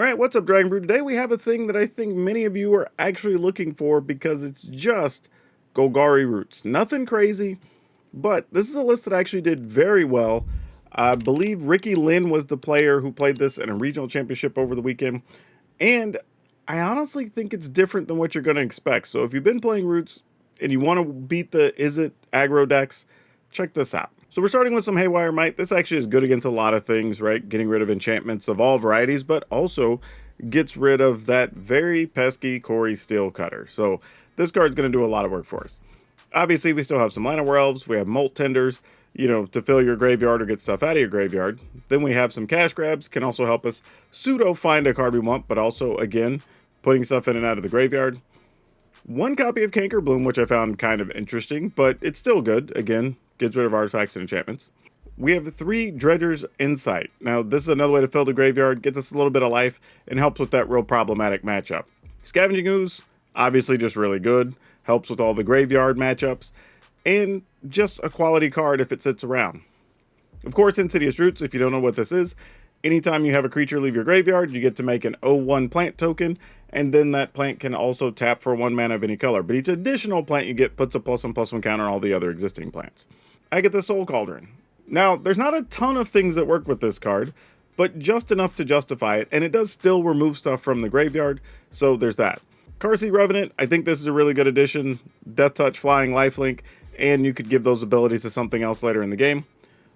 All right, what's up, Dragon Brew? Today we have a thing that I think many of you are actually looking for because it's just Golgari Roots. Nothing crazy, but this is a list that actually did very well. I believe Linn was the player who played this in a regional championship over the weekend, and I honestly think it's different than what you're going to expect. So if you've been playing Roots and you want to beat the Aggro decks, check this out. So we're starting with some Haywire Might. This actually is good against a lot of things, right? Getting rid of enchantments of all varieties, but also gets rid of that very pesky Corey Steel Cutter. So this card's going to do a lot of work for us. Obviously, we still have some Llanowar Elves. We have Molt Tenders, to fill your graveyard or get stuff out of your graveyard. Then we have some Cash Grabs, can also help us pseudo find a card we want, but also, again, putting stuff in and out of the graveyard. One copy of Canker Bloom, which I found kind of interesting, but it's still good. Again, gets rid of artifacts and enchantments. We have 3 Dredger's Insight. Now, this is another way to fill the graveyard, gets us a little bit of life, and helps with that real problematic matchup. Scavenging Ooze, obviously just really good, helps with all the graveyard matchups, and just a quality card if it sits around. Of course, Insidious Roots, if you don't know what this is, anytime you have a creature leave your graveyard, you get to make an 0/1 plant token, and then that plant can also tap for 1 mana of any color. But each additional plant you get puts a +1/+1 counter on all the other existing plants. I get the Soul Cauldron. Now, there's not a ton of things that work with this card, but just enough to justify it, and it does still remove stuff from the graveyard, so there's that. Karsi Revenant, I think this is a really good addition. Death Touch, Flying, Lifelink, and you could give those abilities to something else later in the game.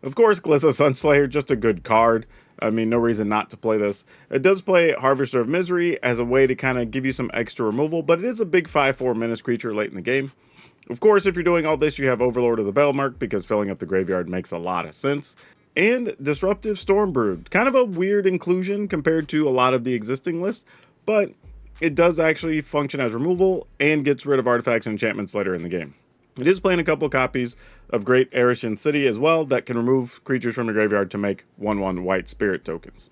Of course, Glissa Sunslayer, just a good card. I mean, no reason not to play this. It does play Harvester of Misery as a way to kind of give you some extra removal, but it is a big 5/4 menace creature late in the game. Of course, if you're doing all this, you have Overlord of the Bellmark, because filling up the graveyard makes a lot of sense. And Disruptive Stormbrood. Kind of a weird inclusion compared to a lot of the existing list, but it does actually function as removal and gets rid of artifacts and enchantments later in the game. It is playing a couple copies of Great Erishan City as well that can remove creatures from the graveyard to make 1/1 white spirit tokens.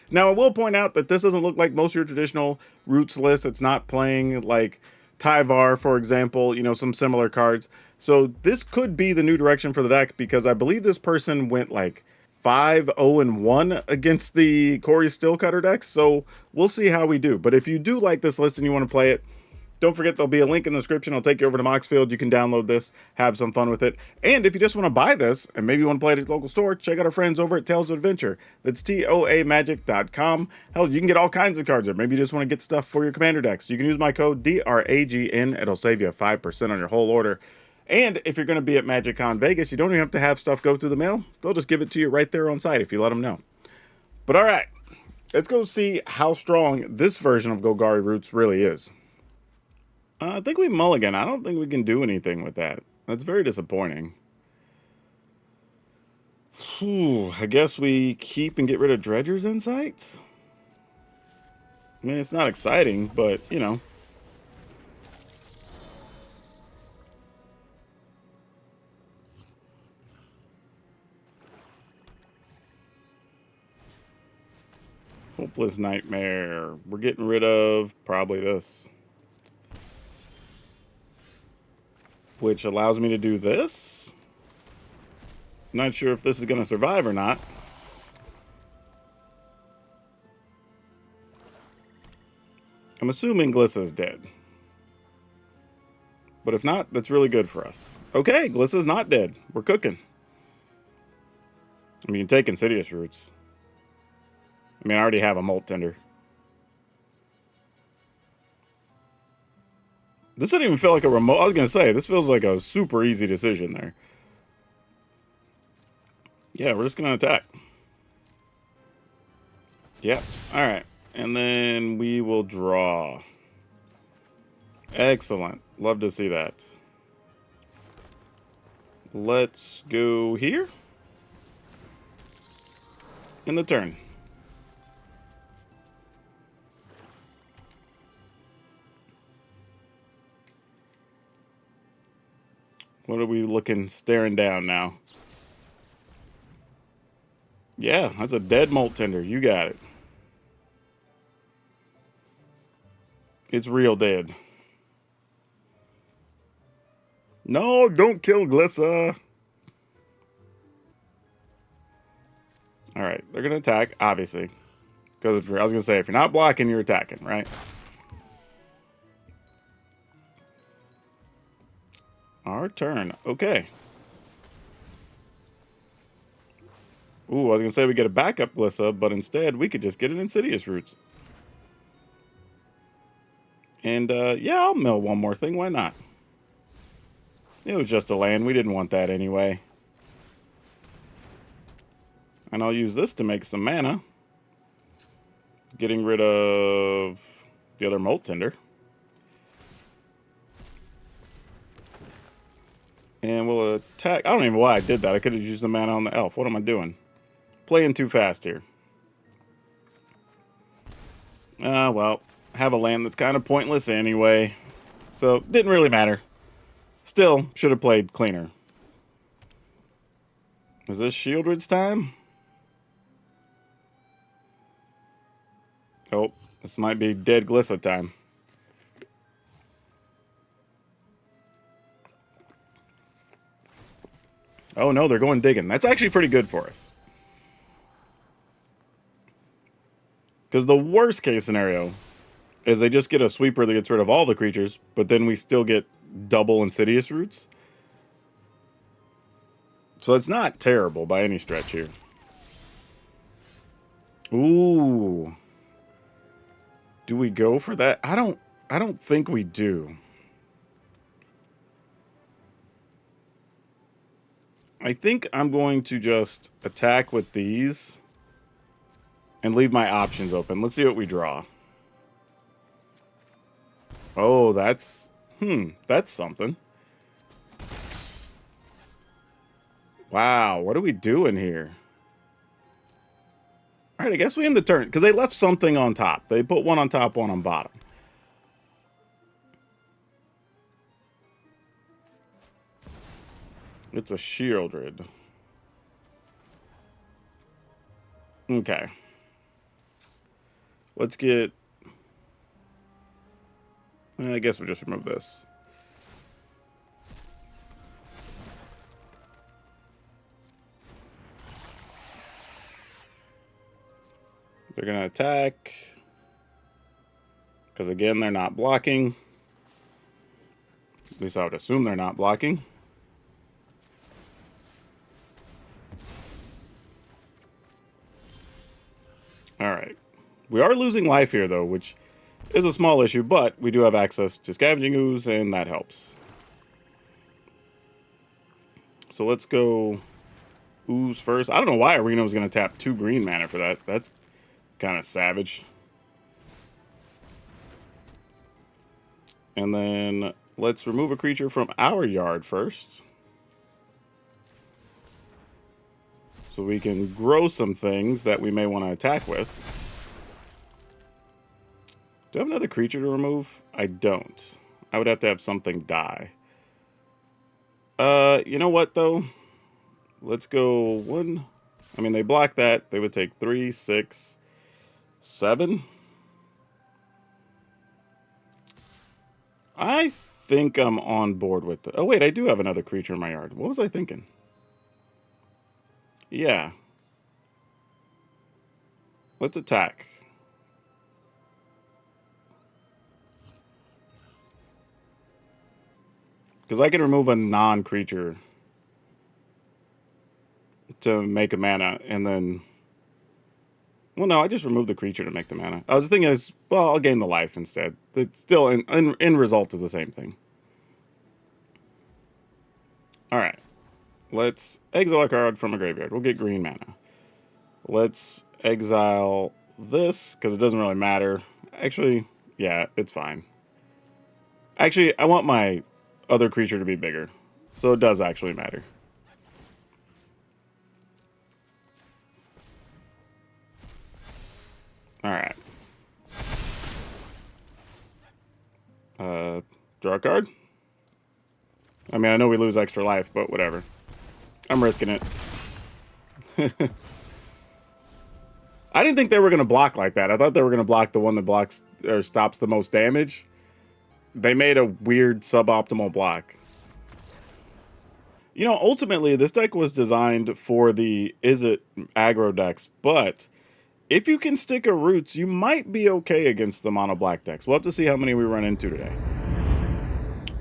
Now, I will point out that this doesn't look like most of your traditional Roots lists. It's not playing like Tyvar, for example, some similar cards. So this could be the new direction for the deck, because I believe this person went like 5-0-1 against the Corey Steel Cutter decks. So we'll see how we do. But if you do like this list and you want to play it, don't forget there'll be a link in the description. I'll take you over to Moxfield. You can download this, have some fun with it. And if you just want to buy this and maybe you want to play it at your local store, check out our friends over at Tales of Adventure. That's TOAMagic.com. Hell, you can get all kinds of cards there. Maybe you just want to get stuff for your commander decks. You can use my code DRAGN. It'll save you 5% on your whole order. And if you're going to be at MagicCon Vegas, you don't even have to have stuff go through the mail. They'll just give it to you right there on site if you let them know. But all right, let's go see how strong this version of Golgari Roots really is. I think we mulligan. I don't think we can do anything with that. That's very disappointing. I guess we keep and get rid of Dredger's Insight? I mean, it's not exciting, but, Hopeless Nightmare. We're getting rid of probably this, which allows me to do this. Not sure if this is going to survive or not. I'm assuming Glissa's dead. But if not, that's really good for us. Okay, Glissa's not dead. We're cooking. I mean, you can take Insidious Roots. I mean, I already have a Molt Tender. This doesn't even feel like a remote. I was going to say, this feels like a super easy decision there. Yeah, we're just going to attack. Yeah, alright. And then we will draw. Excellent. Love to see that. Let's go here. In the turn. What are we looking, staring down now? Yeah, that's a dead Molt Tender. You got it. It's real dead. No, don't kill Glissa. Alright, they're going to attack, obviously. Because I was going to say, if you're not blocking, you're attacking, right? Our turn. Okay. Ooh, I was going to say we get a backup Glissa, but instead we could just get an Insidious Roots. And, yeah, I'll mill one more thing. Why not? It was just a land. We didn't want that anyway. And I'll use this to make some mana. Getting rid of the other Molt Tinder. And we'll attack. I don't even know why I did that. I could have used the mana on the elf. What am I doing? Playing too fast here. Well, have a land that's kind of pointless anyway. So, didn't really matter. Still, should have played cleaner. Is this Shieldred's time? Oh, this might be dead Glissa time. Oh no, they're going digging. That's actually pretty good for us. Because the worst case scenario is they just get a sweeper that gets rid of all the creatures, but then we still get double Insidious Roots. So it's not terrible by any stretch here. Ooh. Do we go for that? I don't think we do. I think I'm going to just attack with these and leave my options open. Let's see what we draw. Oh, that's something. Wow, what are we doing here? All right, I guess we end the turn because they left something on top. They put one on top, one on bottom. It's a Shieldred. Okay. Let's get... I guess we'll just remove this. They're going to attack. Because again, they're not blocking. At least I would assume they're not blocking. Alright. We are losing life here, though, which is a small issue, but we do have access to Scavenging Ooze, and that helps. So let's go Ooze first. I don't know why Arena was going to tap 2 green mana for that. That's kind of savage. And then let's remove a creature from our yard first. So we can grow some things that we may want to attack with. Do I have another creature to remove? I don't. I would have to have something die. You know what, though? Let's go 1. I mean, they block that. They would take 3, 6, 7. I think I'm on board with it. Oh, wait, I do have another creature in my yard. What was I thinking? Yeah. Let's attack. Because I can remove a non-creature to make a mana, and then... Well, no, I just removed the creature to make the mana. I was thinking, well, I'll gain the life instead. It's still, in result, is the same thing. Alright. Let's exile a card from a graveyard. We'll get green mana. Let's exile this, because it doesn't really matter. Actually, yeah, it's fine. Actually, I want my other creature to be bigger. So it does actually matter. Alright. Draw a card? I mean, I know we lose extra life, but whatever. I'm risking it. I didn't think they were going to block like that. I thought they were going to block the one that blocks or stops the most damage. They made a weird suboptimal block. You know, ultimately, this deck was designed for the Is It aggro decks, but If you can stick a Roots, you might be okay against the mono black decks. We'll have to see how many we run into today.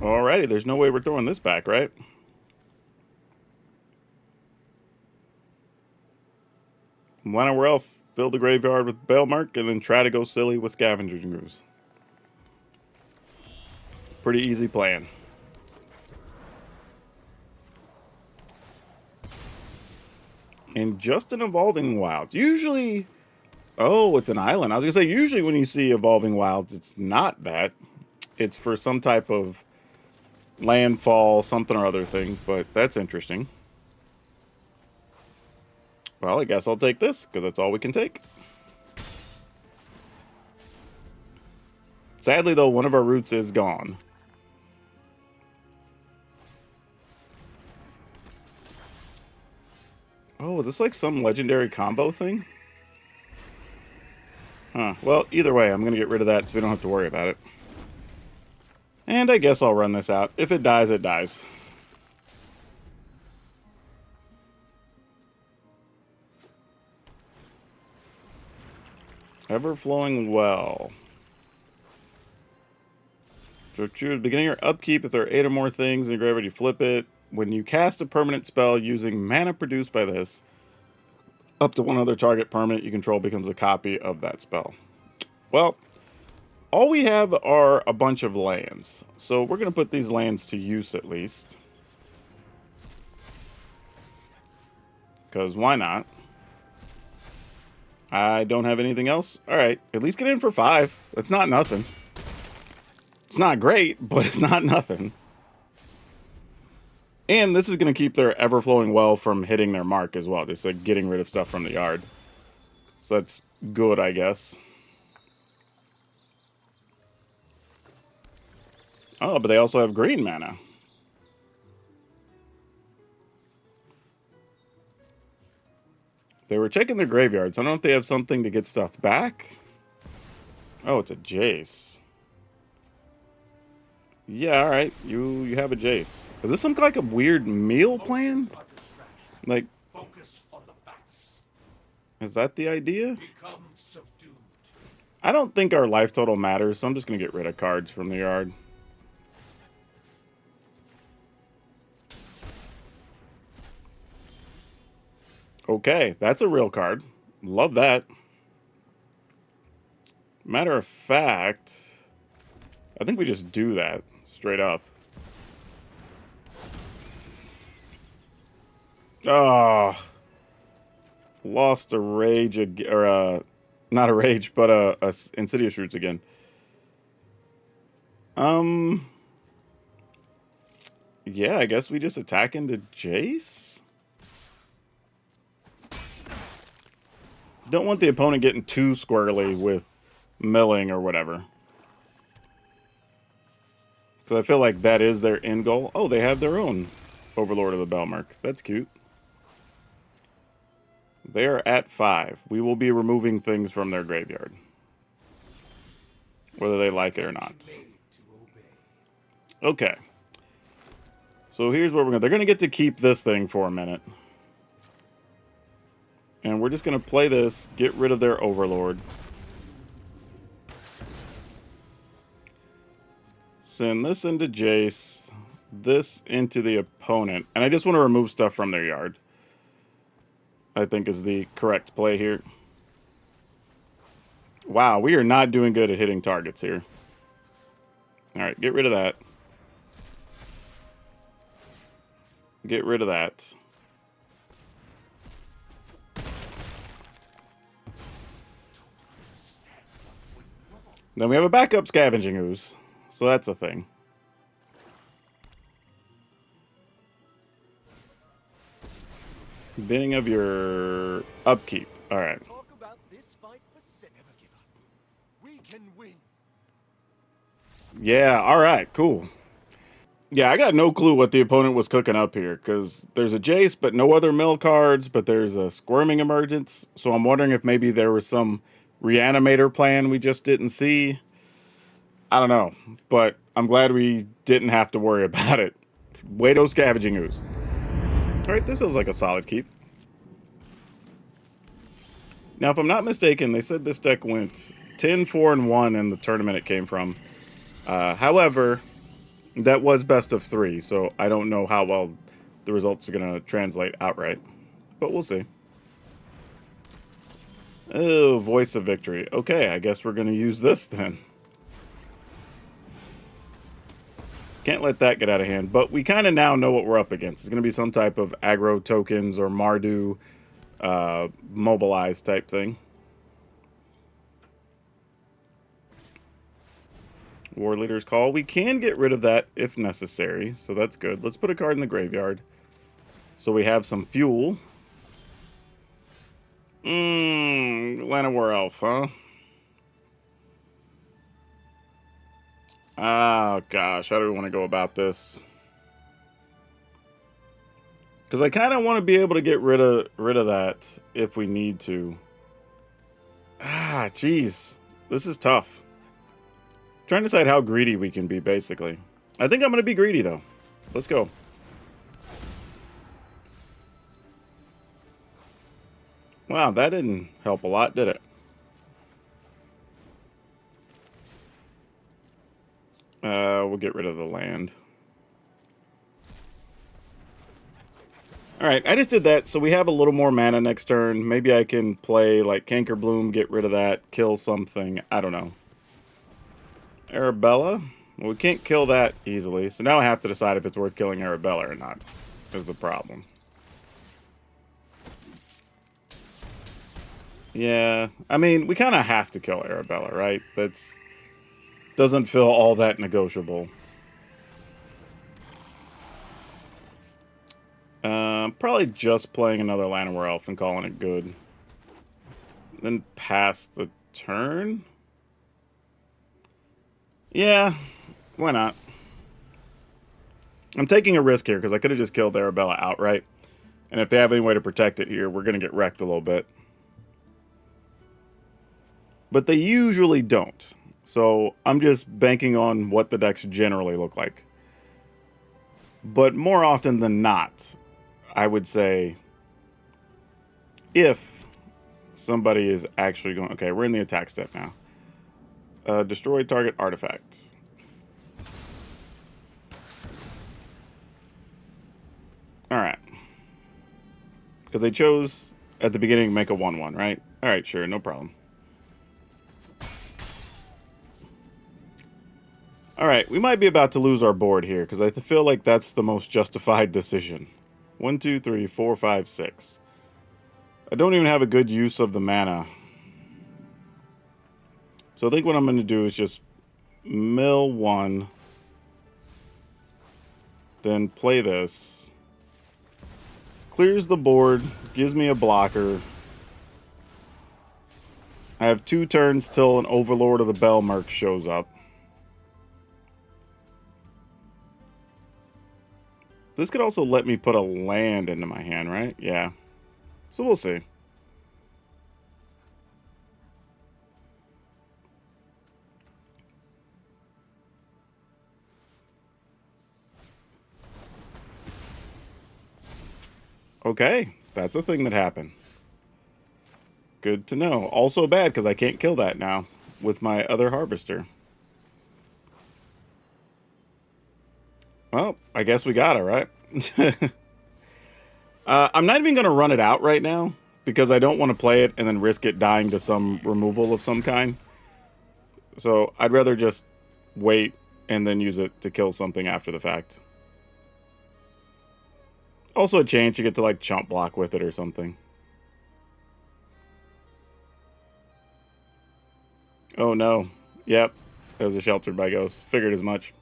Alrighty, there's no way we're throwing this back, right? When we're elf, fill the graveyard with Balemark, and then try to go silly with Scavenging Ooze. Pretty easy plan. And just an Evolving Wilds. Usually... Oh, it's an island. I was going to say, usually when you see Evolving Wilds, it's not that. It's for some type of landfall, something or other thing, but that's interesting. Well, I guess I'll take this, because that's all we can take. Sadly, though, one of our Roots is gone. Oh, is this like some legendary combo thing? Huh. Well, either way, I'm going to get rid of that so we don't have to worry about it. And I guess I'll run this out. If it dies, it dies. Ever-flowing well. So true at the beginning or upkeep, if there are 8 or more things in your graveyard, you flip it. When you cast a permanent spell using mana produced by this, up to one other target permanent you control becomes a copy of that spell. Well, all we have are a bunch of lands. So we're going to put these lands to use at least. Because why not? I don't have anything else. Alright, at least get in for 5. It's not nothing. It's not great, but it's not nothing. And this is going to keep their Ever-Flowing Well from hitting their mark as well. Just like getting rid of stuff from the yard. So that's good, I guess. Oh, but they also have green mana. They were checking their graveyards. I don't know if they have something to get stuff back. Oh, it's a Jace. Yeah, alright. You have a Jace. Is this some like a weird meal plan? Like, is that the idea? I don't think our life total matters, so I'm just going to get rid of cards from the yard. Okay, that's a real card. Love that. Matter of fact, I think we just do that straight up. Oh, lost a rage, or not a rage, but a Insidious Roots again. Yeah, I guess we just attack into Jace. Don't want the opponent getting too squirrely with milling or whatever. Because I feel like that is their end goal. Oh, they have their own Overlord of the Bellmark. That's cute. They are at 5. We will be removing things from their graveyard. Whether they like it or not. Okay. So here's what we're going to... They're going to get to keep this thing for a minute. And we're just going to play this, get rid of their Overlord. Send this into Jace, this into the opponent. And I just want to remove stuff from their yard. I think is the correct play here. Wow, we are not doing good at hitting targets here. Alright, get rid of that. Get rid of that. Then we have a backup Scavenging Ooze. So that's a thing. Bidding of your upkeep. Alright. Yeah, alright, cool. Yeah, I got no clue what the opponent was cooking up here, because there's a Jace, but no other mill cards, but there's a Squirming Emergence, so I'm wondering if maybe there was some Reanimator plan we just didn't see. I don't know, but I'm glad we didn't have to worry about it. Wado Scavenging Ooze. Alright, this feels like a solid keep. Now, if I'm not mistaken, they said this deck went 10-4-1 in the tournament it came from. However, that was best of 3, so I don't know how well the results are going to translate outright. But we'll see. Oh, Voice of Victory. Okay, I guess we're going to use this then. Can't let that get out of hand, but we kind of now know what we're up against. It's going to be some type of aggro tokens or Mardu mobilize type thing. War Leader's Call. We can get rid of that if necessary, so that's good. Let's put a card in the graveyard so we have some fuel. Llanowar Elf, huh? Oh, gosh. How do we want to go about this? Because I kind of want to be able to get rid of that if we need to. Ah, jeez. This is tough. Trying to decide how greedy we can be, basically. I think I'm going to be greedy, though. Let's go. Wow, that didn't help a lot, did it? We'll get rid of the land. Alright, I just did that, so we have a little more mana next turn. Maybe I can play, like, Canker Bloom, get rid of that, kill something. I don't know. Arabella? Well, we can't kill that easily, so now I have to decide if it's worth killing Arabella or not, is the problem. Yeah, I mean, we kind of have to kill Arabella, right? That's... doesn't feel all that negotiable. Probably just playing another Llanowar Elf and calling it good. Then pass the turn? Yeah, why not? I'm taking a risk here because I could have just killed Arabella outright. And if they have any way to protect it here, we're going to get wrecked a little bit. But they usually don't. So I'm just banking on what the decks generally look like. But more often than not, I would say, if somebody is actually going... Okay, we're in the attack step now. Destroy target artifact. Alright. Because they chose at the beginning to make a 1-1, right? Alright, sure, no problem. Alright, we might be about to lose our board here, because I feel like that's the most justified decision. 1, 2, 3, 4, 5, 6. I don't even have a good use of the mana. So I think what I'm going to do is just mill 1. Then play this. Clears the board, gives me a blocker. I have 2 turns till an Overlord of the Bellmerk shows up. This could also let me put a land into my hand, right? Yeah. So we'll see. Okay, that's a thing that happened. Good to know. Also bad because I can't kill that now with my other harvester. Well, I guess we got it, right? I'm not even going to run it out right now because I don't want to play it and then risk it dying to some removal of some kind. So I'd rather just wait and then use it to kill something after the fact. Also a chance you get to like chump block with it or something. Oh no. Yep. That was a Sheltered by Ghost. Figured as much.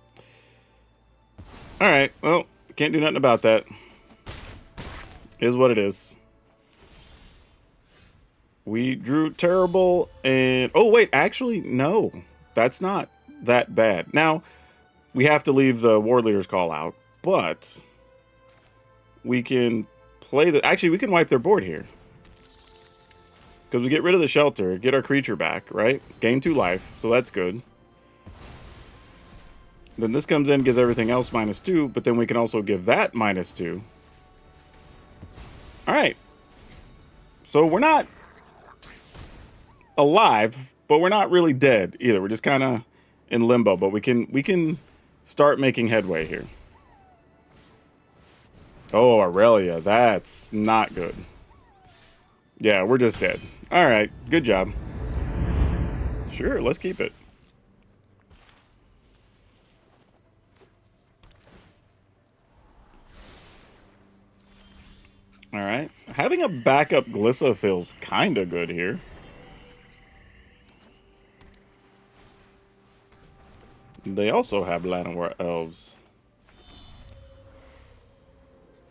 Alright, well, can't do nothing about that. Is what it is. We drew terrible and... Oh, wait, actually, no. That's not that bad. Now, we have to leave the War Leader's Call out, but... we can play the... Actually, we can wipe their board here. Because we get rid of the Shelter, get our creature back, right? Gain 2 life, so that's good. Then this comes in, gives everything else -2, but then we can also give that -2. Alright. So we're not alive, but we're not really dead either. We're just kind of in limbo, but we can start making headway here. Oh, Aurelia, that's not good. Yeah, we're just dead. All right, good job. Sure, let's keep it. All right, having a backup Glissa feels kind of good here. They also have Llanowar Elves.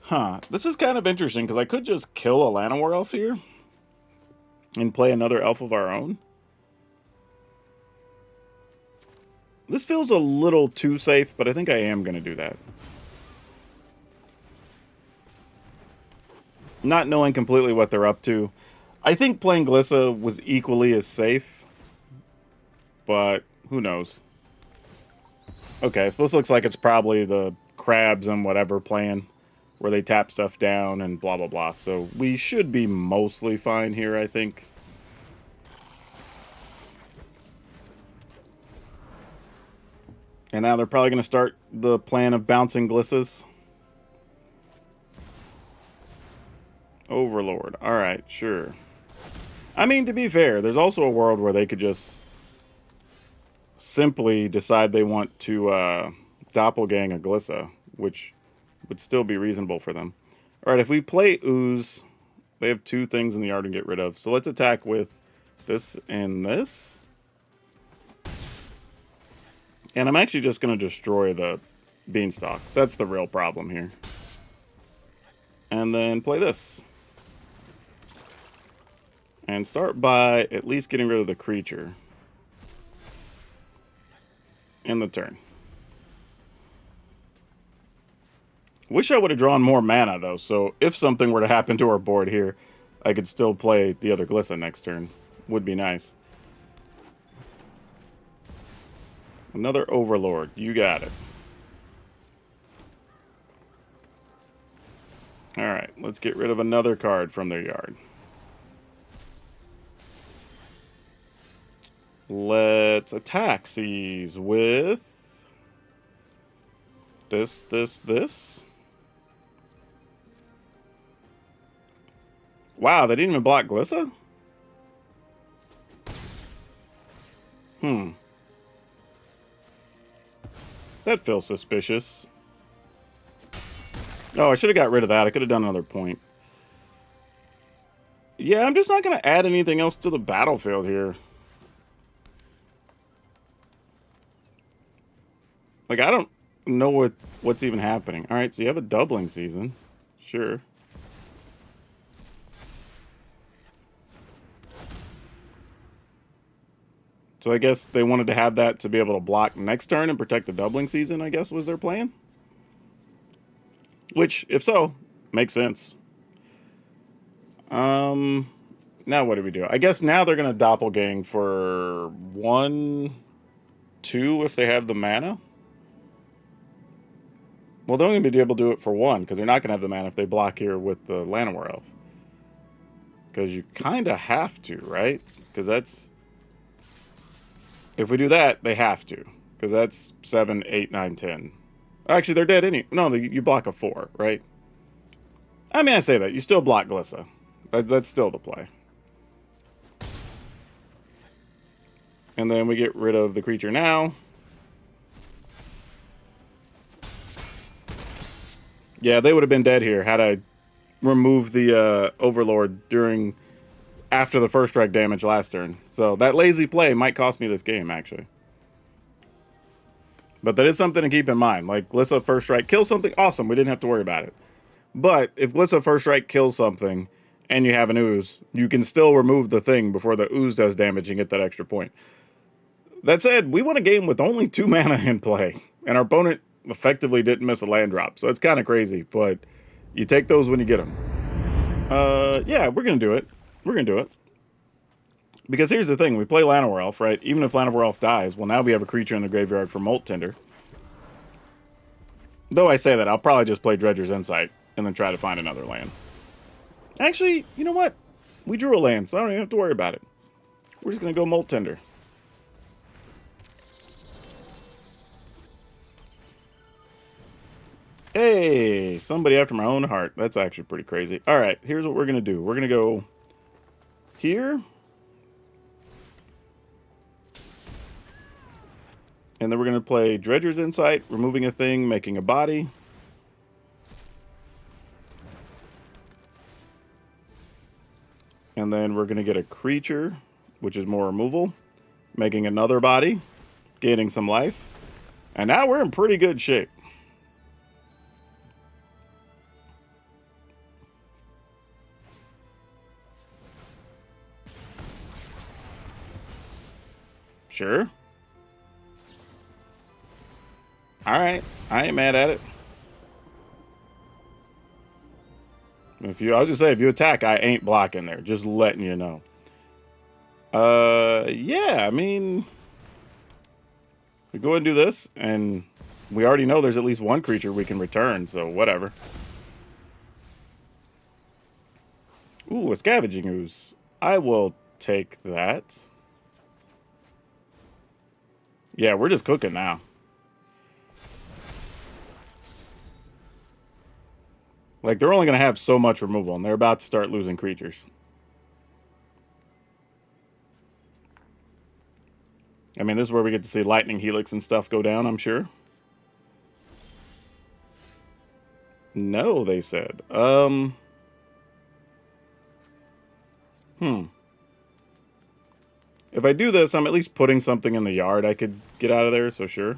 Huh, this is kind of interesting because I could just kill a Llanowar Elf here and play another elf of our own. This feels a little too safe, but I think I am going to do that. Not knowing completely what they're up to. I think playing Glissa was equally as safe, but who knows. Okay, so this looks like it's probably the crabs and whatever playing, where they tap stuff down and blah, blah, blah. So we should be mostly fine here, I think. And now they're probably going to start the plan of bouncing Glissas. Overlord. Alright, sure. I mean, to be fair, there's also a world where they could just simply decide they want to doppelgang a Glissa, which would still be reasonable for them. Alright, if we play Ooze, they have two things in the yard to get rid of. So let's attack with this and this. And I'm actually just going to destroy the Beanstalk. That's the real problem here. And then play this. And start by at least getting rid of the creature. End the turn. Wish I would have drawn more mana, though, so if something were to happen to our board here, I could still play the other Glissa next turn. Would be nice. Another Overlord. You got it. Alright, let's get rid of another card from their yard. Let's attack these with this. Wow, they didn't even block Glissa? That feels suspicious. Oh, I should have got rid of that. I could have done another point. Yeah, I'm just not going to add anything else to the battlefield here. Like, I don't know what's even happening. Alright, so you have a doubling season. Sure. So I guess they wanted to have that to be able to block next turn and protect the doubling season, I guess was their plan. Which, if so, makes sense. Now what do we do? I guess now they're going to doppelgang for 1, 2 if they have the mana. Well, they're only going to be able to do it for 1 because they're not going to have the mana if they block here with the Llanowar Elf. Because you kind of have to, right? Because that's... If we do that, they have to. Because that's 7, 8, 9, 10. Actually, they're dead anyway. No, you block a 4, right? I mean, I say that. You still block Glissa. That's still the play. And then we get rid of the creature now. Yeah, they would have been dead here had I removed the Overlord after the first strike damage last turn. So that lazy play might cost me this game, actually. But that is something to keep in mind. Like, Glissa first strike kills something, awesome, we didn't have to worry about it. But if Glissa first strike kills something and you have an Ooze, you can still remove the thing before the Ooze does damage and get that extra point. That said, we won a game with only 2 mana in play, and our opponent effectively didn't miss a land drop, so it's kind of crazy, but you take those when you get them. Yeah, we're going to do it. We're going to do it. Because here's the thing, we play Llanowar Elf, right? Even if Llanowar Elf dies, well, now we have a creature in the graveyard for Molt Tender. Though I say that, I'll probably just play Dredger's Insight and then try to find another land. Actually, you know what? We drew a land, so I don't even have to worry about it. We're just going to go Molt Tender. Hey, somebody after my own heart. That's actually pretty crazy. All right, here's what we're going to do. We're going to go here. And then we're going to play Dredger's Insight, removing a thing, making a body. And then we're going to get a creature, which is more removal, making another body, gaining some life. And now we're in pretty good shape. Sure. Alright, I ain't mad at it. I was just saying, if you attack, I ain't blocking there. Just letting you know. Yeah, I mean, we go ahead and do this, and we already know there's at least one creature we can return, so whatever. Ooh, a Scavenging Ooze. I will take that. Yeah, we're just cooking now. Like, they're only going to have so much removal, and they're about to start losing creatures. I mean, this is where we get to see Lightning Helix and stuff go down, I'm sure. No, they said. If I do this, I'm at least putting something in the yard I could get out of there, so sure.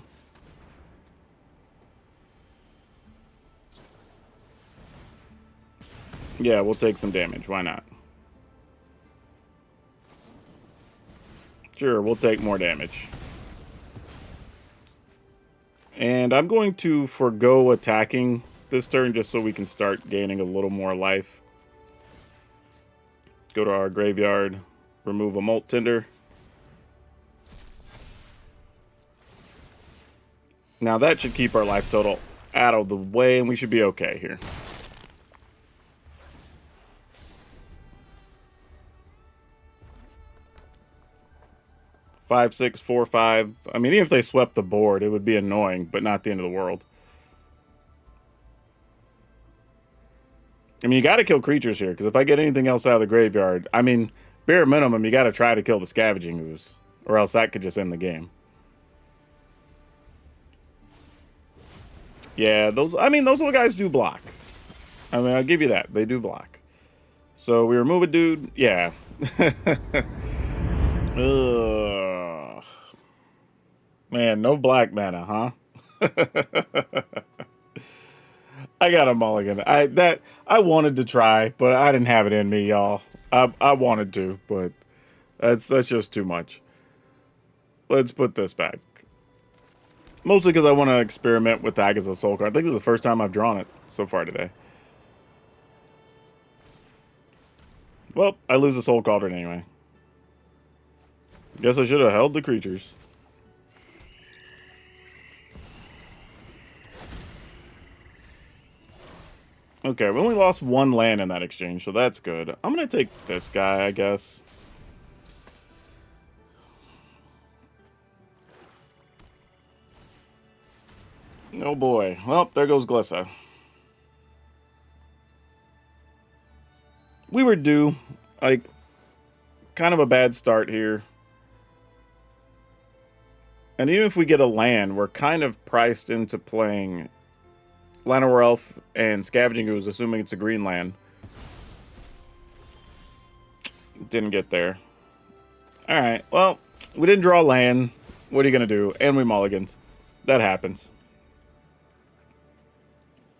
Yeah, we'll take some damage. Why not? Sure, we'll take more damage. And I'm going to forgo attacking this turn just so we can start gaining a little more life. Go to our graveyard, remove a Molt Tender. Now that should keep our life total out of the way, and we should be okay here. Five, 6, 4, 5. I mean, even if they swept the board, it would be annoying, but not the end of the world. I mean, you got to kill creatures here, because if I get anything else out of the graveyard, I mean, bare minimum, you got to try to kill the Scavenging Ooze, or else that could just end the game. Yeah, those little guys do block. I mean, I'll give you that. They do block. So we remove a dude. Yeah. Ugh. Man, no black mana, huh? I got a mulligan. I wanted to try, but I didn't have it in me, y'all. I wanted to, but that's just too much. Let's put this back. Mostly because I want to experiment with that as a soul card. I think this is the first time I've drawn it so far today. Well, I lose the soul cauldron anyway. Guess I should have held the creatures. Okay, we only lost one land in that exchange, so that's good. I'm going to take this guy, I guess. Oh boy. Well, there goes Glissa. We were due. Like, kind of a bad start here. And even if we get a land, we're kind of priced into playing Llanowar Elf and Scavenging Ooze, assuming it's a green land. Didn't get there. Alright, well, we didn't draw land. What are you going to do? And we mulliganed. That happens.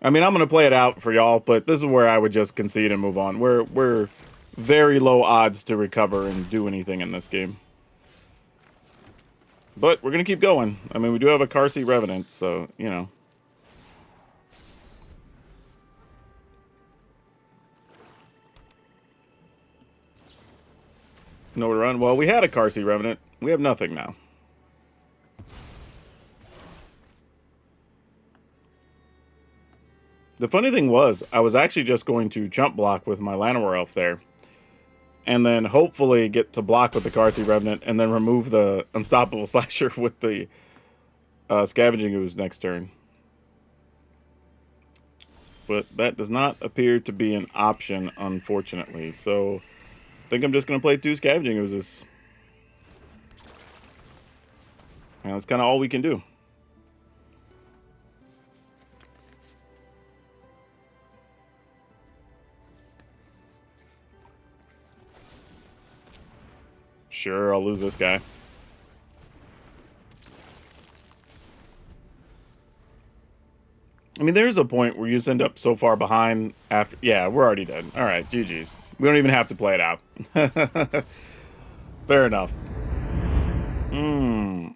I mean, I'm going to play it out for y'all, but this is where I would just concede and move on. We're very low odds to recover and do anything in this game. But we're going to keep going. I mean, we do have a Karsi Revenant, so, you know. Nowhere to run. Well, we had a Karsi Revenant. We have nothing now. The funny thing was, I was actually just going to jump block with my Llanowar Elf there. and then hopefully get to block with the Carsey Revenant, and then remove the Unstoppable Slasher with the Scavenging Ooze next turn. But that does not appear to be an option, unfortunately. So I think I'm just going to play 2 Scavenging Oozes. And that's kind of all we can do. Sure, I'll lose this guy. I mean, there's a point where you just end up so far behind after... Yeah, we're already dead. All right, GG's. We don't even have to play it out. Fair enough.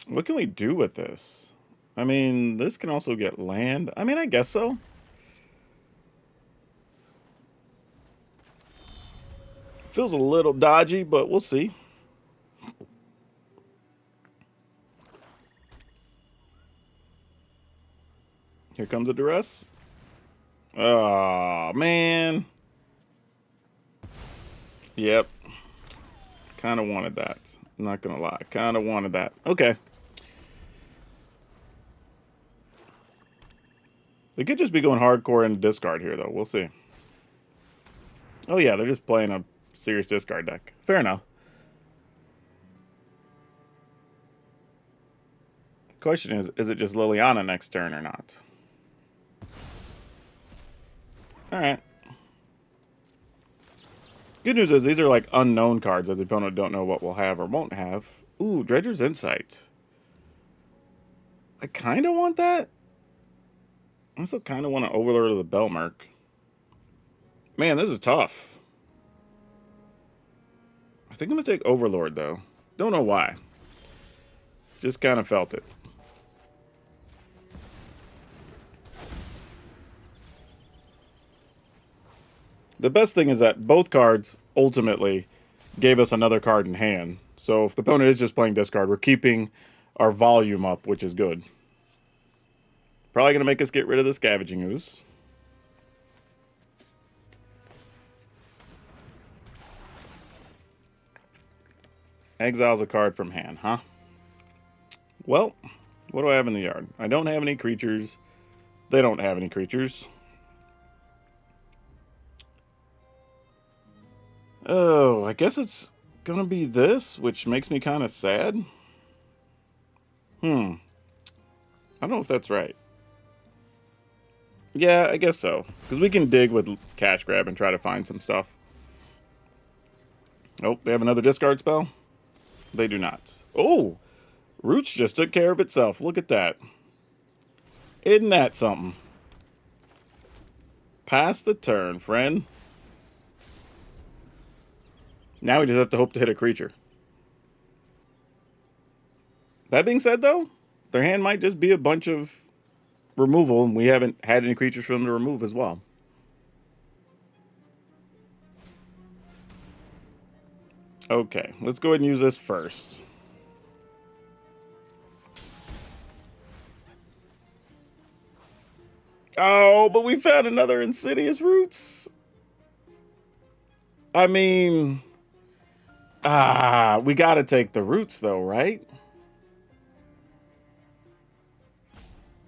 What can we do with this? I mean, this can also get land. I mean, I guess so. Feels a little dodgy, but we'll see. Here comes a duress. Oh, man. Yep. Kind of wanted that. I'm not going to lie. Kind of wanted that. Okay. They could just be going hardcore into discard here, though. We'll see. Oh, yeah. They're just playing a serious discard deck. Fair enough. Question is it just Liliana next turn or not? Alright. Good news is these are like unknown cards that the opponent don't know what we'll have or won't have. Ooh, Dredger's Insight. I kind of want that. I also kind of want to Overlord of the Belmerk. Man, this is tough. I think I'm going to take Overlord, though. Don't know why. Just kind of felt it. The best thing is that both cards ultimately gave us another card in hand. So if the opponent is just playing discard, we're keeping our volume up, which is good. Probably going to make us get rid of the Scavenging Ooze. Exiles a card from hand, huh? Well, what do I have in the yard? I don't have any creatures. They don't have any creatures. Oh, I guess it's gonna be this, which makes me kind of sad. I don't know if that's right. Yeah, I guess so. Because we can dig with Cash Grab and try to find some stuff. Oh, they have another discard spell? They do not. Oh! Roots just took care of itself. Look at that. Isn't that something? Pass the turn, friend. Now we just have to hope to hit a creature. That being said, though, their hand might just be a bunch of removal, and we haven't had any creatures for them to remove as well. Okay, let's go ahead and use this first. Oh, but we found another Insidious Roots. I mean... we gotta take the Roots, though, right?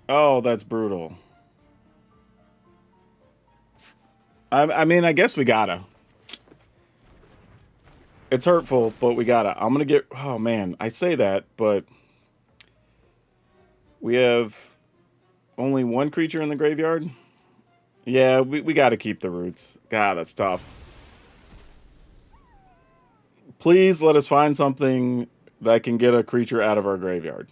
Oh, that's brutal. I mean, I guess we gotta. It's hurtful, but we gotta. I'm gonna get... Oh, man. I say that, but... We have only one creature in the graveyard? Yeah, we gotta keep the Roots. God, that's tough. Please let us find something that can get a creature out of our graveyard.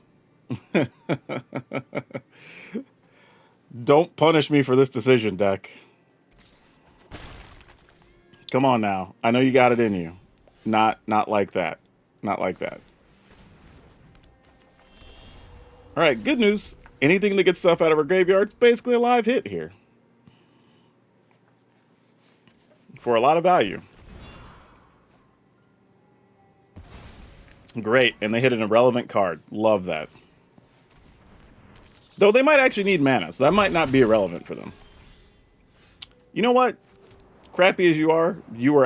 Don't punish me for this decision, deck. Come on now. I know you got it in you. Not like that. Not like that. Alright, good news. Anything that gets stuff out of our graveyard is basically a live hit here. For a lot of value. Great, and they hit an irrelevant card. Love that. Though they might actually need mana, so that might not be irrelevant for them. You know what? crappy as you are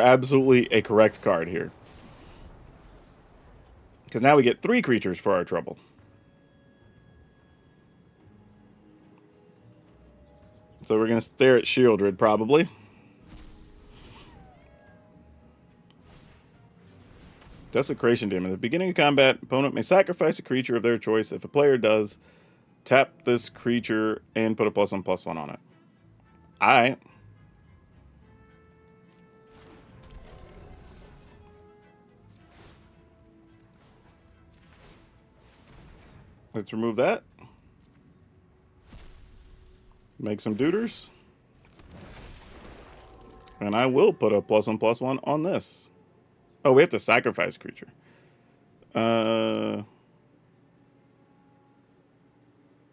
absolutely a correct card here. Because now we get 3 creatures for our trouble. So we're going to stare at Shieldred, probably. Desecration Demon. At the beginning of combat, opponent may sacrifice a creature of their choice. If a player does, tap this creature and put a +1/+1 on it. Alright. Let's remove that. Make some duders. And I will put a +1/+1 on this. Oh, we have to sacrifice a creature.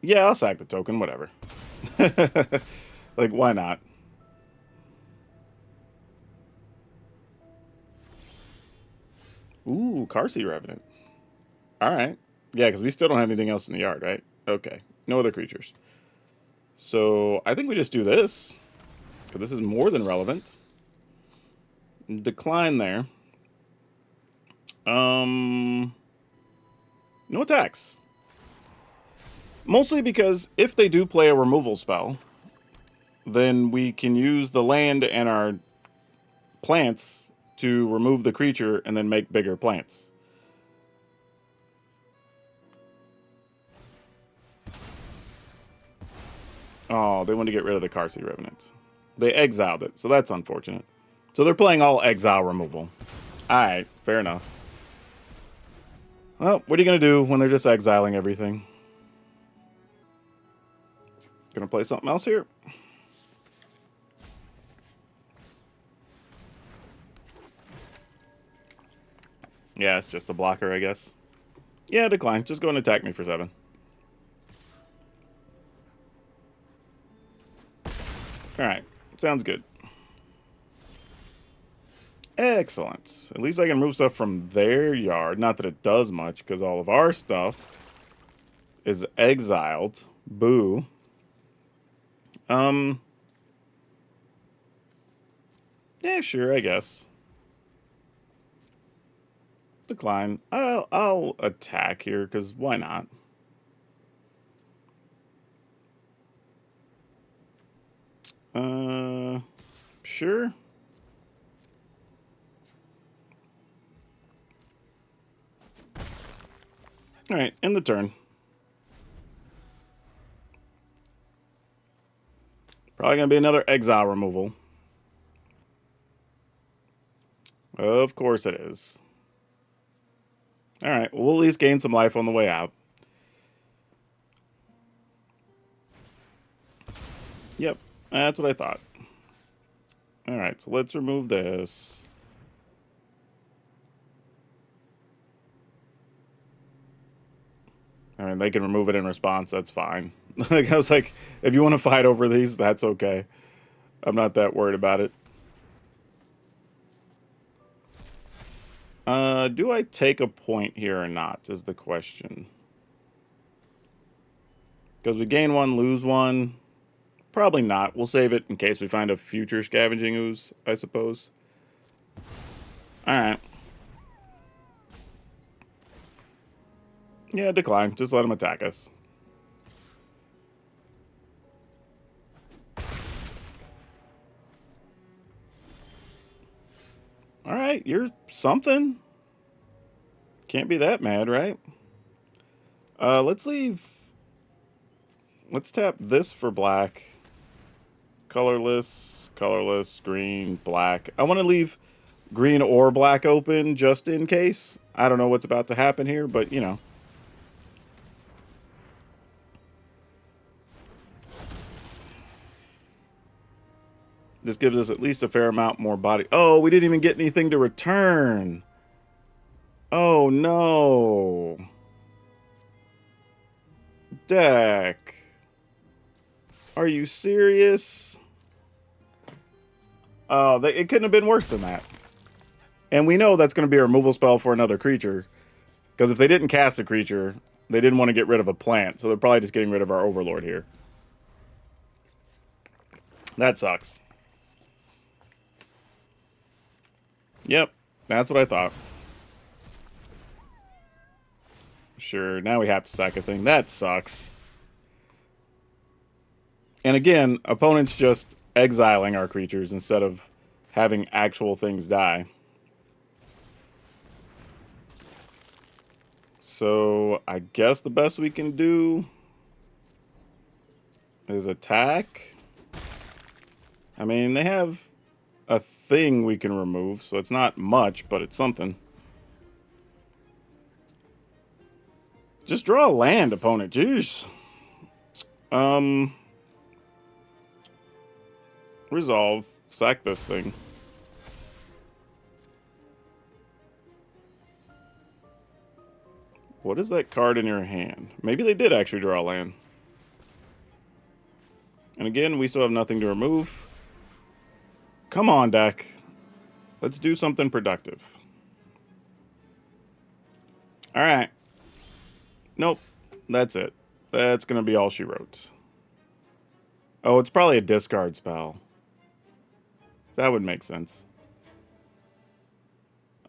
Yeah, I'll sack the token, whatever. Like, why not? Ooh, Carsey Revenant. Alright. Yeah, because we still don't have anything else in the yard, right? Okay. No other creatures. So, I think we just do this. Because this is more than relevant. Decline there. No attacks. Mostly because if they do play a removal spell, then we can use the land and our plants to remove the creature and then make bigger plants. Oh, they want to get rid of the Carsey Revenants. They exiled it, so that's unfortunate. So they're playing all exile removal. Alright, fair enough. Well, what are you going to do when they're just exiling everything? Gonna play something else here? Yeah, it's just a blocker, I guess. Yeah, decline. Just go and attack me for 7. Alright, sounds good. Excellent. At least I can move stuff from their yard. Not that it does much, because all of our stuff is exiled. Boo. Yeah, sure, I guess. Decline. I'll attack here, because why not? Sure. Alright, end the turn. Probably gonna be another exile removal. Of course it is. Alright, we'll at least gain some life on the way out. Yep, that's what I thought. Alright, so let's remove this. I mean, they can remove it in response, that's fine. Like, I was like, if you want to fight over these, that's okay. I'm not that worried about it. Do I take a point here or not, is the question. Because we gain 1, lose 1. Probably not. We'll save it in case we find a future Scavenging Ooze, I suppose. Alright. Yeah, decline. Just let him attack us. Alright, you're something. Can't be that mad, right? Let's leave... Let's tap this for black. Colorless, colorless, green, black. I want to leave green or black open just in case. I don't know what's about to happen here, but, you know. This gives us at least a fair amount more body. Oh, we didn't even get anything to return. Oh, no. Deck. Are you serious? Oh, it couldn't have been worse than that. And we know that's going to be a removal spell for another creature. Because if they didn't cast a creature, they didn't want to get rid of a plant. So they're probably just getting rid of our Overlord here. That sucks. Yep, that's what I thought. Sure, now we have to sack a thing. That sucks. And again, opponents just exiling our creatures instead of having actual things die. So I guess the best we can do is attack. I mean, they have a thing we can remove, so it's not much, but it's something. Just draw a land, opponent. Jeez. Resolve. Sack this thing. What is that card in your hand? Maybe they did actually draw a land. And again, we still have nothing to remove. Come on, deck. Let's do something productive. Alright. Nope. That's it. That's going to be all she wrote. Oh, it's probably a discard spell. That would make sense.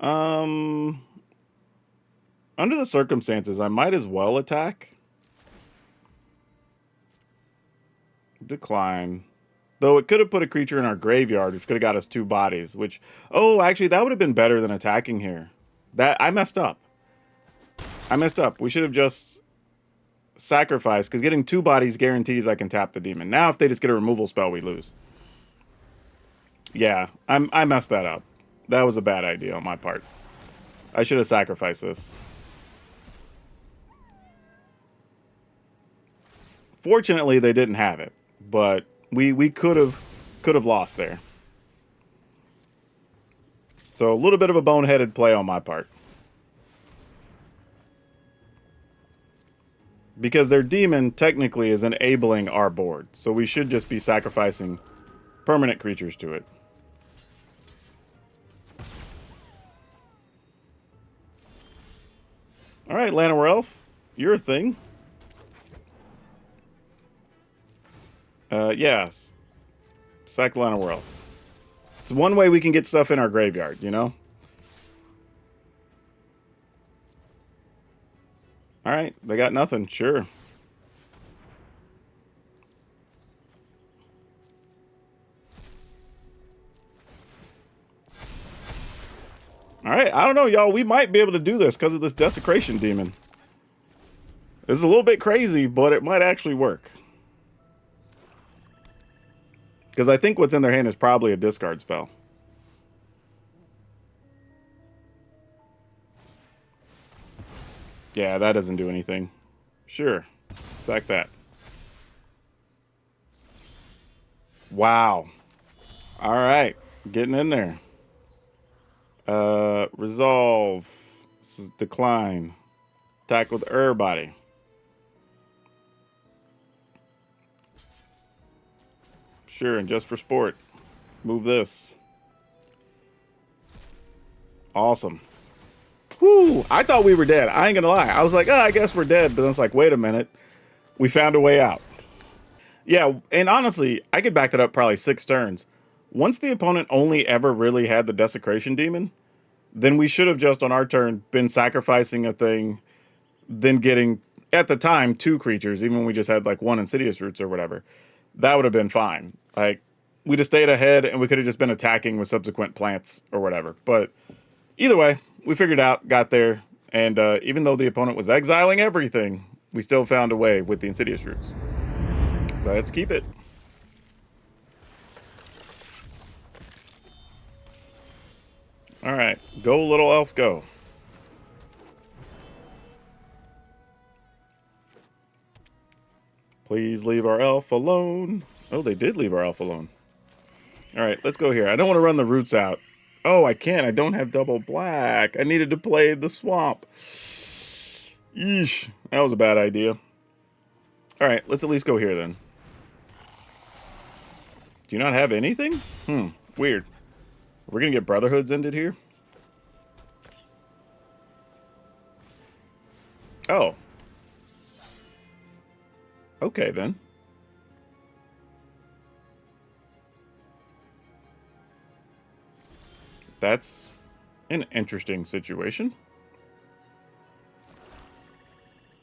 Under the circumstances, I might as well attack. Decline. Though it could have put a creature in our graveyard, which could have got us 2 bodies, which... Oh, actually, that would have been better than attacking here. I messed up. We should have just sacrificed, because getting 2 bodies guarantees I can tap the demon. Now, if they just get a removal spell, we lose. Yeah, I messed that up. That was a bad idea on my part. I should have sacrificed this. Fortunately, they didn't have it, but we could have lost there. So a little bit of a boneheaded play on my part. Because their demon technically is enabling our board, so we should just be sacrificing permanent creatures to it. Alright, Llanowar Elf, you're a thing. Yes. Sack Llanowar Elf. It's one way we can get stuff in our graveyard, you know? Alright, they got nothing, sure. Alright, I don't know, y'all. We might be able to do this because of this Desecration Demon. This is a little bit crazy, but it might actually work. Because I think what's in their hand is probably a discard spell. Yeah, that doesn't do anything. Sure. Sack that. Wow. Alright. Getting in there. Resolve. Decline. Attack with Body. Sure, and just for sport. Move this. Awesome. Whew, I thought we were dead. I ain't gonna lie. I was like, oh, I guess we're dead. But then it's like, wait a minute. We found a way out. Yeah, and honestly, I could back that up probably 6 turns. Once the opponent only ever really had the Desecration Demon, then we should have just on our turn been sacrificing a thing, then getting, at the time, 2 creatures, even when we just had like 1 Insidious Roots or whatever. That would have been fine. Like, we'd have stayed ahead and we could have just been attacking with subsequent plants or whatever. But either way, we figured out, got there, and even though the opponent was exiling everything, we still found a way with the Insidious Roots. Let's keep it. Alright, go little elf, go. Please leave our elf alone. Oh, they did leave our elf alone. Alright, let's go here. I don't want to run the roots out. Oh, I can't. I don't have double black. I needed to play the swamp. Yeesh. That was a bad idea. Alright, let's at least go here then. Do you not have anything? Weird. We're gonna get Brotherhoods ended here? Oh. Okay, then. That's An interesting situation.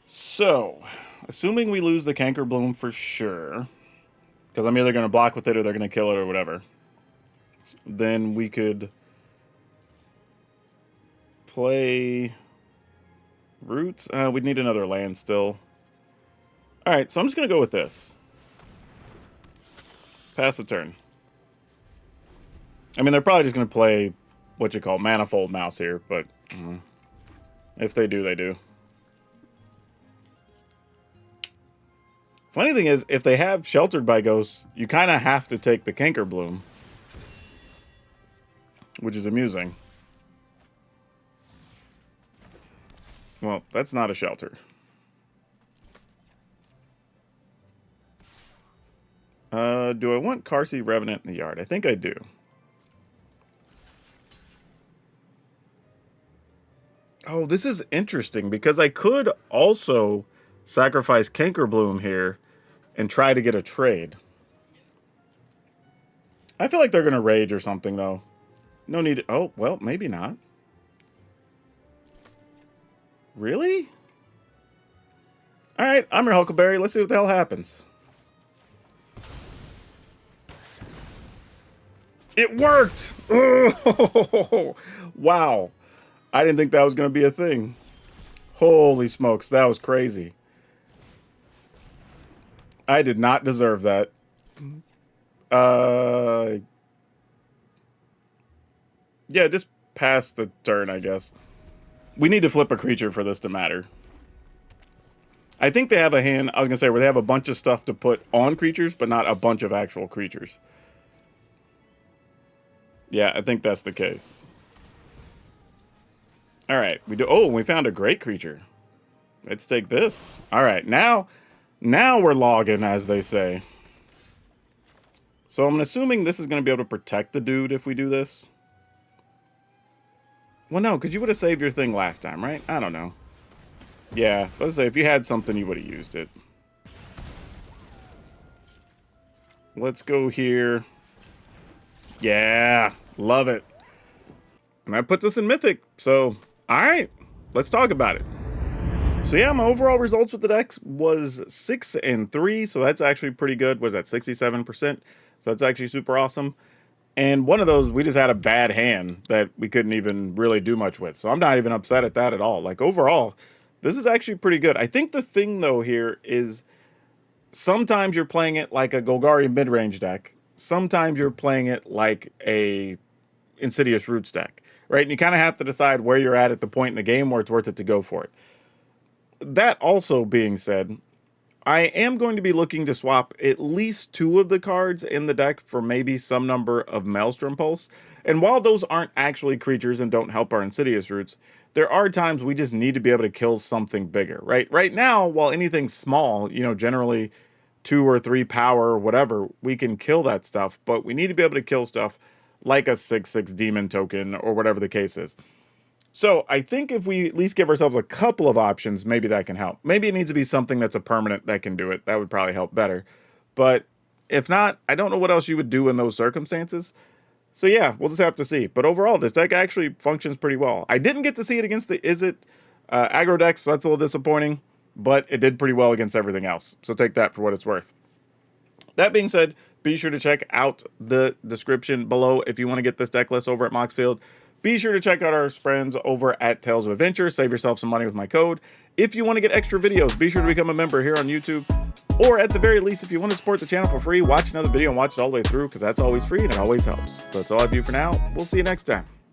So, assuming we lose the Canker Bloom for sure, because I'm either going to block with it or they're going to kill it or whatever, then we could play Roots. We'd need another land still. Alright, so I'm just going to go with this. Pass the turn. I mean, they're probably just going to play what you call Manifold Mouse here, but if they do, they do. Funny thing is, if they have Sheltered by Ghosts, you kind of have to take the Canker Bloom, which is amusing. Well, that's not a shelter. Do I want Carsey Revenant in the yard? I think I do. Oh, this is interesting because I could also sacrifice Canker Bloom here and try to get a trade. I feel like they're going to rage or something, though. No need to... Oh, well, maybe not. Really? Alright, I'm your Huckleberry. Let's see what the hell happens. It worked! Oh, wow. I didn't think that was going to be a thing. Holy smokes, that was crazy. I did not deserve that. Yeah, just pass the turn, I guess. We need to flip a creature for this to matter. I think they have a hand, I was going to say, where they have a bunch of stuff to put on creatures, but not a bunch of actual creatures. Yeah, I think that's the case. Alright, we do. Oh, we found a great creature. Let's take this. Alright, now we're logging, as they say. So I'm assuming this is going to be able to protect the dude if we do this. Well, no, because you would have saved your thing last time, right? I don't know. Yeah, let's say if you had something, you would have used it. Let's go here. Yeah, love it. And that puts us in Mythic. So, alright, let's talk about it. So yeah, my overall results with the decks was 6-3, so that's actually pretty good. Was that 67%? So that's actually super awesome. And one of those, we just had a bad hand that we couldn't even really do much with. So I'm not even upset at that at all. Like, overall, this is actually pretty good. I think the thing, though, here is sometimes you're playing it like a Golgari Midrange deck. Sometimes you're playing it like a Insidious Roots deck, right? And you kind of have to decide where you're at the point in the game where it's worth it to go for it. That also being said, I am going to be looking to swap at least 2 of the cards in the deck for maybe some number of Maelstrom Pulse. And while those aren't actually creatures and don't help our Insidious Roots, there are times we just need to be able to kill something bigger, right? Right now, while anything's small, you know, generally 2 or 3 power or whatever, we can kill that stuff, but we need to be able to kill stuff like a 6/6 demon token or whatever the case is. So I think if we at least give ourselves a couple of options, maybe that can help. Maybe it needs to be something that's a permanent that can do it. That would probably help better. But if not, I don't know what else you would do in those circumstances. So yeah, we'll just have to see. But overall, this deck actually functions pretty well. I didn't get to see it against the aggro decks, so that's a little disappointing. But it did pretty well against everything else. So take that for what it's worth. That being said, be sure to check out the description below if you want to get this deck list over at Moxfield. Be sure to check out our friends over at Tales of Adventure. Save yourself some money with my code. If you want to get extra videos, be sure to become a member here on YouTube. Or at the very least, if you want to support the channel for free, watch another video and watch it all the way through, because that's always free and it always helps. So that's all I have for you for now. We'll see you next time.